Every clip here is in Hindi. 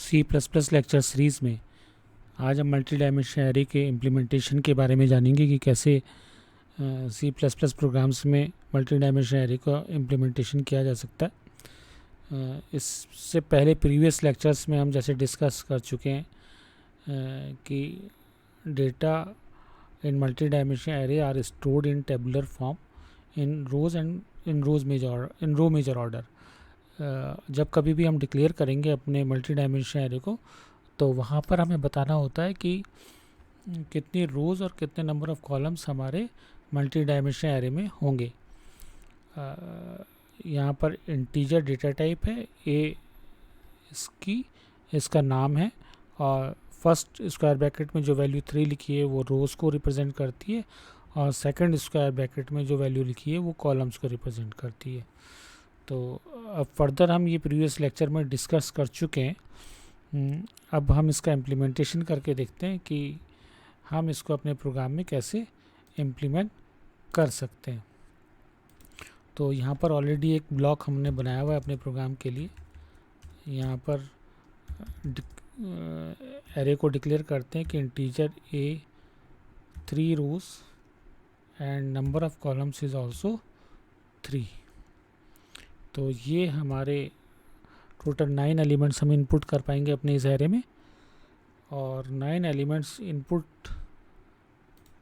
सी प्लस प्लस लेक्चर सीरीज़ में आज हम मल्टी डायमेंशनल एरे के इम्प्लीमेंटेशन के बारे में जानेंगे कि कैसे सी प्लस प्लस प्रोग्राम्स में मल्टी डायमेंशनल एरे का इम्प्लीमेंटेशन किया जा सकता है। इससे पहले प्रीवियस लेक्चर्स में हम जैसे डिस्कस कर चुके हैं कि data in multi dimensional array are stored in tabular form in row major order. जब कभी भी हम डिक्लेयर करेंगे अपने मल्टी डायमेंशनल एरे को तो वहाँ पर हमें बताना होता है कि कितनी रोज़ और कितने नंबर ऑफ़ कॉलम्स हमारे मल्टी डायमेंशनल एरे में होंगे। यहाँ पर इंटीजर डेटा टाइप है, ए इसका नाम है और फर्स्ट स्क्वायर ब्रैकेट में जो वैल्यू 3 लिखी है वो रोज़ को रिप्रेजेंट करती है और सेकंड स्क्वायर ब्रैकेट में जो वैल्यू लिखी है वो कॉलम्स को रिप्रेजेंट करती है। तो अब फर्दर हम ये प्रीवियस लेक्चर में डिस्कस कर चुके हैं। अब हम इसका इम्प्लीमेंटेशन करके देखते हैं कि हम इसको अपने प्रोग्राम में कैसे इम्प्लीमेंट कर सकते हैं। तो यहाँ पर ऑलरेडी एक ब्लॉक हमने बनाया हुआ है अपने प्रोग्राम के लिए। यहाँ पर एरे को डिक्लेयर करते हैं कि integer A 3 rows and number of columns is also 3। तो ये हमारे टोटल 9 एलिमेंट्स हम इनपुट कर पाएंगे अपने इस एरे में और 9 एलिमेंट्स इनपुट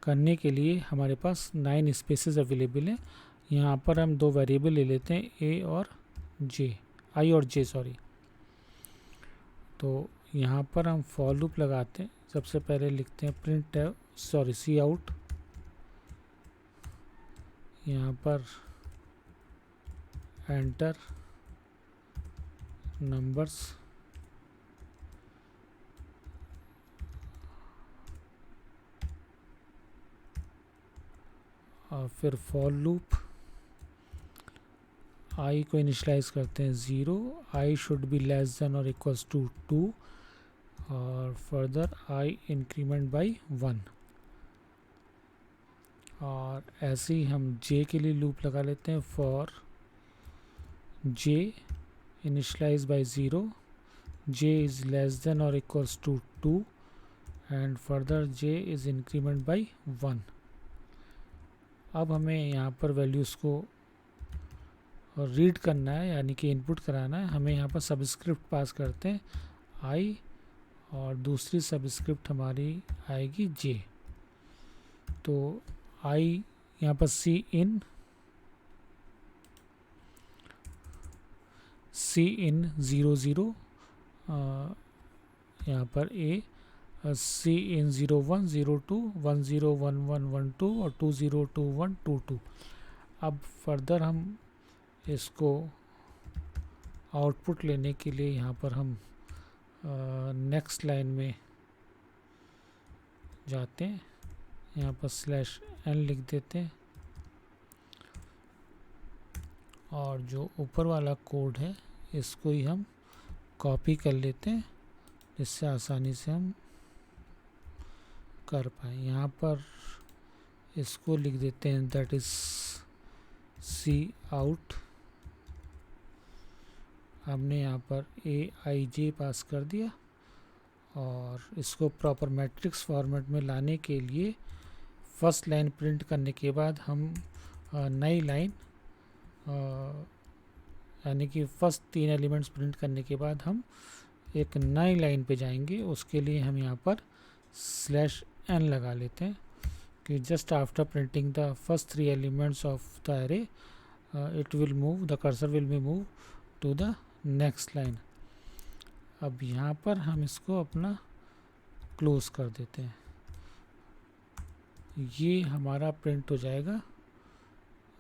करने के लिए हमारे पास 9 स्पेसेस अवेलेबल हैं। यहाँ पर हम 2 वेरिएबल ले लेते हैं ए और जे, आई और जे सॉरी। तो यहाँ पर हम फॉर लूप लगाते हैं। सबसे पहले लिखते हैं प्रिंट सी आउट, यहाँ पर एंटर नंबर्स और फिर फॉर लूप आई को इनिशलाइज करते हैं 0, I should be less than और इक्वल्स टू 2 और फर्दर आई इंक्रीमेंट बाय 1 और ऐसे ही हम जे के लिए लूप लगा लेते हैं। For J initialise by 0, j is less than or equals to 2 and further j is increment by 1। अब हमें यहाँ पर वैल्यूज़ को रीड करना है यानी कि इनपुट कराना है। हमें यहाँ पर सबस्क्रिप्ट पास करते हैं i और दूसरी सबस्क्रिप्ट हमारी आएगी j। तो i यहाँ पर सी इन 00 यहाँ पर ए सी इन 01 02 10 11 12 और 20 21 22। अब फर्दर हम इसको आउटपुट लेने के लिए यहाँ पर हम नेक्स्ट लाइन में जाते हैं। यहाँ पर /n लिख देते हैं और जो ऊपर वाला कोड है इसको ही हम कॉपी कर लेते हैं जिससे आसानी से हम कर पाएँ। यहाँ पर इसको लिख देते हैं दैट इज़ सी आउट। हमने यहाँ पर ए आई जे पास कर दिया और इसको प्रॉपर मैट्रिक्स फॉर्मेट में लाने के लिए फर्स्ट लाइन प्रिंट करने के बाद हम नई लाइन यानी कि फर्स्ट 3 एलिमेंट्स प्रिंट करने के बाद हम एक नई लाइन पे जाएंगे। उसके लिए हम यहाँ पर /n लगा लेते हैं कि just after printing the first 3 elements of the array it will move the cursor will be move to the next line. अब यहाँ पर हम इसको अपना क्लोज कर देते हैं। ये हमारा प्रिंट हो जाएगा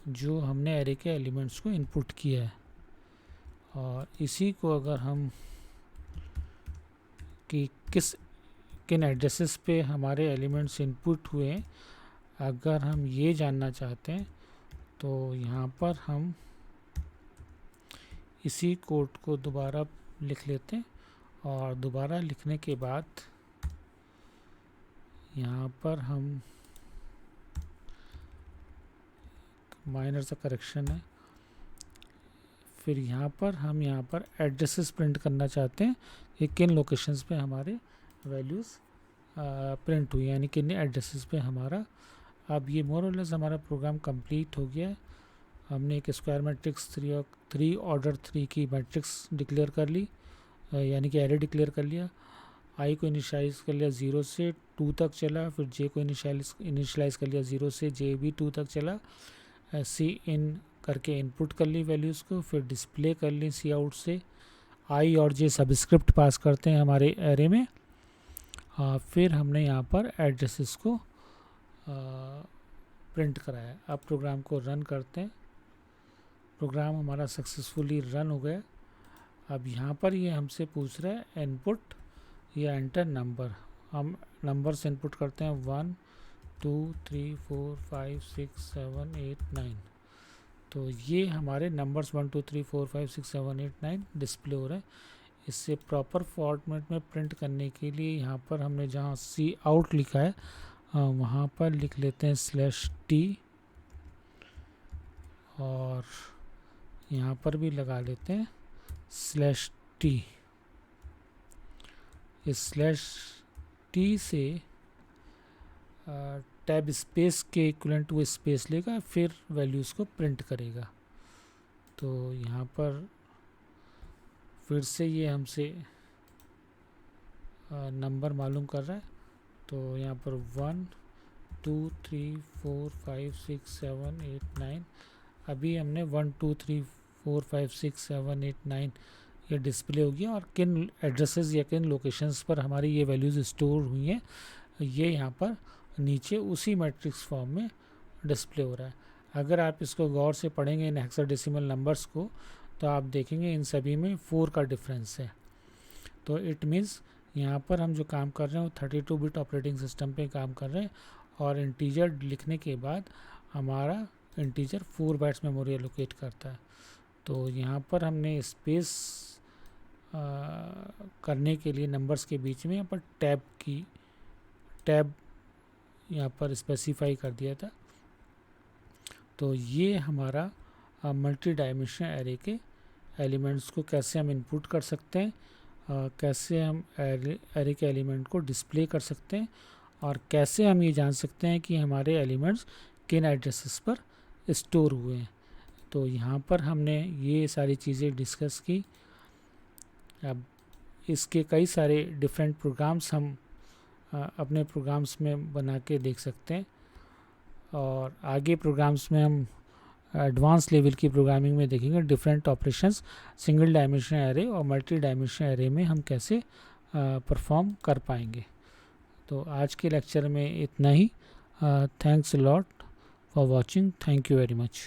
जो हमने एरे के एलिमेंट्स को इनपुट किया है। और इसी को अगर हम कि किन एड्रेसेस पे हमारे एलिमेंट्स इनपुट हुए हैं अगर हम ये जानना चाहते हैं तो यहाँ पर हम इसी कोड को दोबारा लिख लेते हैं और दोबारा लिखने के बाद यहाँ पर हम माइनर सा करेक्शन है। फिर यहाँ पर हम एड्रेसेस प्रिंट करना चाहते हैं ये किन लोकेशंस पे हमारे वैल्यूज़ प्रिंट हुई, यानी किन एड्रेसेस पे हमारा। अब ये मोर और लेस हमारा प्रोग्राम कंप्लीट हो गया है। हमने एक स्क्वायर मैट्रिक्स 3 ऑर्डर 3 की मैट्रिक्स डिक्लेयर कर ली, यानी कि एरे डिक्लेयर कर लिया। आई को इनिशियलाइज़ कर लिया 0 से 2 तक चला, फिर जे को इनिशियलाइज़ कर लिया 0 से जे भी 2 तक चला। सी इन करके इनपुट कर ली वैल्यूज़ को, फिर डिस्प्ले कर ली सी आउट से। आई और जे सबस्क्रिप्ट पास करते हैं हमारे एरे में। फिर हमने यहाँ पर एड्रेसेस को प्रिंट कराया। अब प्रोग्राम को रन करते हैं। प्रोग्राम हमारा सक्सेसफुली रन हो गया। अब यहाँ पर ये हमसे पूछ रहा है इनपुट या एंटर नंबर। हम नंबर्स इनपुट करते हैं 1 2 3 4 5 6 7 8 9। तो ये हमारे नंबर्स 1 2 3 4 5 6 7 8 9 डिस्प्ले हो रहे हैं। इससे प्रॉपर फॉर्मेट में प्रिंट करने के लिए यहाँ पर हमने जहाँ सी आउट लिखा है वहाँ पर लिख लेते हैं /t, और यहाँ पर भी लगा लेते हैं /t। इस /t से टैब स्पेस के इक्विवेलेंट वो स्पेस लेगा, फिर वैल्यूज़ को प्रिंट करेगा। तो यहाँ पर फिर से ये हमसे नंबर मालूम कर रहा है। तो यहाँ पर 1 2 3 4 5 6 7 8 9, अभी हमने 1 2 3 4 5 6 7 8 9 ये डिस्प्ले हो गया। और किन एड्रेसेस या किन लोकेशंस पर हमारी ये वैल्यूज़ स्टोर हुई हैं ये यहाँ पर नीचे उसी मैट्रिक्स फॉर्म में डिस्प्ले हो रहा है। अगर आप इसको गौर से पढ़ेंगे इन हेक्साडेसिमल नंबर्स को, तो आप देखेंगे इन सभी में 4 का डिफरेंस है। तो इट मीन्स यहाँ पर हम जो काम कर रहे हैं वो 32 बिट ऑपरेटिंग सिस्टम पे काम कर रहे हैं, और इंटीजर लिखने के बाद हमारा इंटीजर 4 बाइट्स मेमोरी एलोकेट करता है। तो यहाँ पर हमने स्पेस करने के लिए नंबर्स के बीच में यहाँ पर टैब यहाँ पर स्पेसिफाई कर दिया था। तो ये हमारा मल्टी डायमेंशनल एरे के एलिमेंट्स को कैसे हम इनपुट कर सकते हैं, कैसे हम एरे के एलिमेंट को डिस्प्ले कर सकते हैं, और कैसे हम ये जान सकते हैं कि हमारे एलिमेंट्स किन एड्रेसेस पर स्टोर हुए हैं। तो यहाँ पर हमने ये सारी चीज़ें डिस्कस की। अब इसके कई सारे डिफरेंट प्रोग्राम्स हम अपने प्रोग्राम्स में बना के देख सकते हैं, और आगे प्रोग्राम्स में हम एडवांस लेवल की प्रोग्रामिंग में देखेंगे different operations single dimensional array और मल्टी डायमेंशनल एरे में हम कैसे परफॉर्म कर पाएंगे। तो आज के लेक्चर में इतना ही। Thanks a lot for watching. Thank you very much.